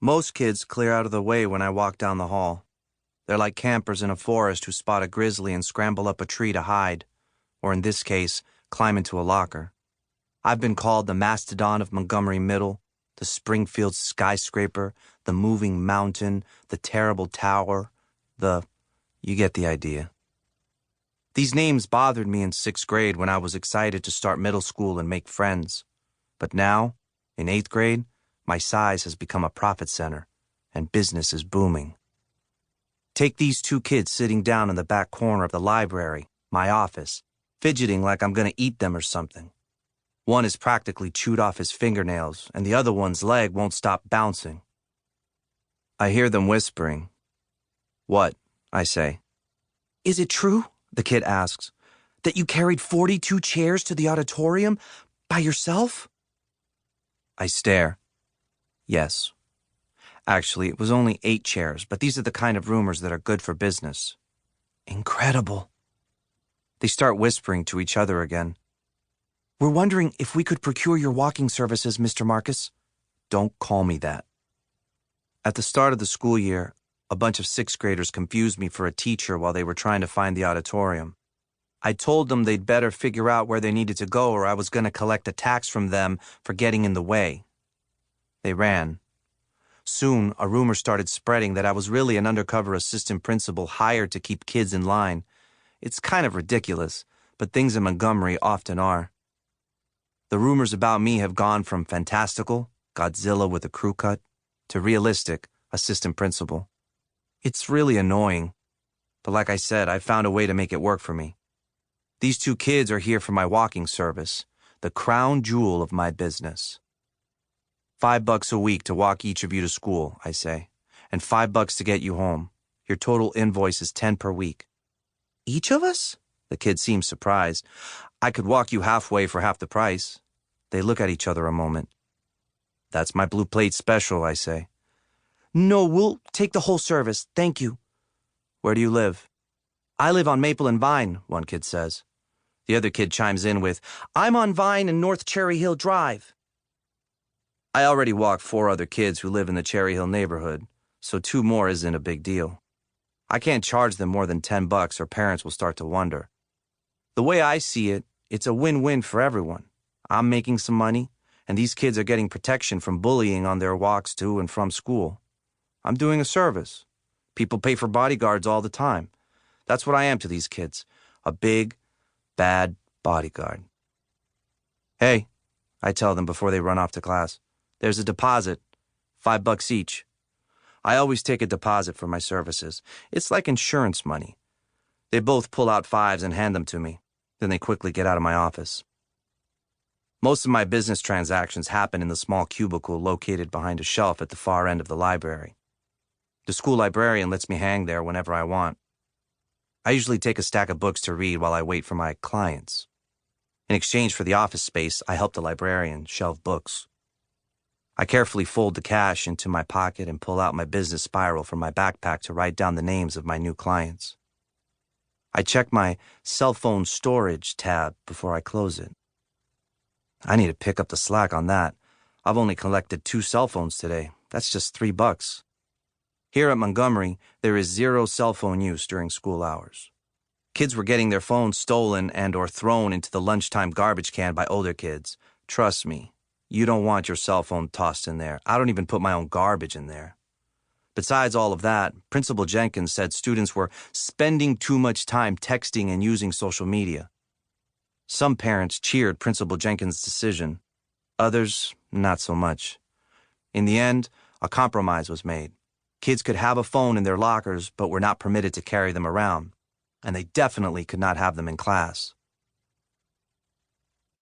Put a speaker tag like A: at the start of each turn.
A: Most kids clear out of the way when I walk down the hall. They're like campers in a forest who spot a grizzly and scramble up a tree to hide, or in this case, climb into a locker. I've been called the mastodon of Montgomery Middle, the Springfield skyscraper, the moving mountain, the terrible tower, you get the idea. These names bothered me in 6th grade when I was excited to start middle school and make friends. But now, in 8th grade, my size has become a profit center, and business is booming. Take these 2 kids sitting down in the back corner of the library, my office, fidgeting like I'm going to eat them or something. One is practically chewed off his fingernails, and the other one's leg won't stop bouncing. I hear them whispering. "What?" I say. "Is it true," the kid asks, "that you carried 42 chairs to the auditorium by yourself?" I stare. Yes. Actually, it was only 8 chairs, but these are the kind of rumors that are good for business. Incredible. They start whispering to each other again. "We're wondering if we could procure your walking services, Mr. Marcus." Don't call me that. At the start of the school year, a bunch of 6th graders confused me for a teacher while they were trying to find the auditorium. I told them they'd better figure out where they needed to go or I was going to collect a tax from them for getting in the way. They ran. Soon, a rumor started spreading that I was really an undercover assistant principal hired to keep kids in line. It's kind of ridiculous, but things in Montgomery often are. The rumors about me have gone from fantastical, Godzilla with a crew cut, to realistic, assistant principal. It's really annoying, but like I said, I found a way to make it work for me. These 2 kids are here for my walking service, the crown jewel of my business. $5 a week to walk each of you to school, I say, and $5 to get you home. Your total invoice is $10 per week. Each of us? The kid seems surprised. I could walk you halfway for half the price. They look at each other a moment. That's my blue plate special, I say. No, we'll take the whole service, thank you. Where do you live? I live on Maple and Vine, one kid says. The other kid chimes in with, I'm on Vine and North Cherry Hill Drive. I already walk 4 other kids who live in the Cherry Hill neighborhood, so 2 more isn't a big deal. I can't charge them more than $10 or parents will start to wonder. The way I see it, it's a win-win for everyone. I'm making some money, and these kids are getting protection from bullying on their walks to and from school. I'm doing a service. People pay for bodyguards all the time. That's what I am to these kids, a big, bad bodyguard. Hey, I tell them before they run off to class, there's a deposit, $5 each. I always take a deposit for my services. It's like insurance money. They both pull out 5s and hand them to me. Then they quickly get out of my office. Most of my business transactions happen in the small cubicle located behind a shelf at the far end of the library. The school librarian lets me hang there whenever I want. I usually take a stack of books to read while I wait for my clients. In exchange for the office space, I help the librarian shelve books. I carefully fold the cash into my pocket and pull out my business spiral from my backpack to write down the names of my new clients. I check my cell phone storage tab before I close it. I need to pick up the slack on that. I've only collected 2 cell phones today. That's just $3. Here at Montgomery, there is 0 cell phone use during school hours. Kids were getting their phones stolen and or thrown into the lunchtime garbage can by older kids. Trust me, you don't want your cell phone tossed in there. I don't even put my own garbage in there. Besides all of that, Principal Jenkins said students were spending too much time texting and using social media. Some parents cheered Principal Jenkins' decision. Others, not so much. In the end, a compromise was made. Kids could have a phone in their lockers, but were not permitted to carry them around. And they definitely could not have them in class.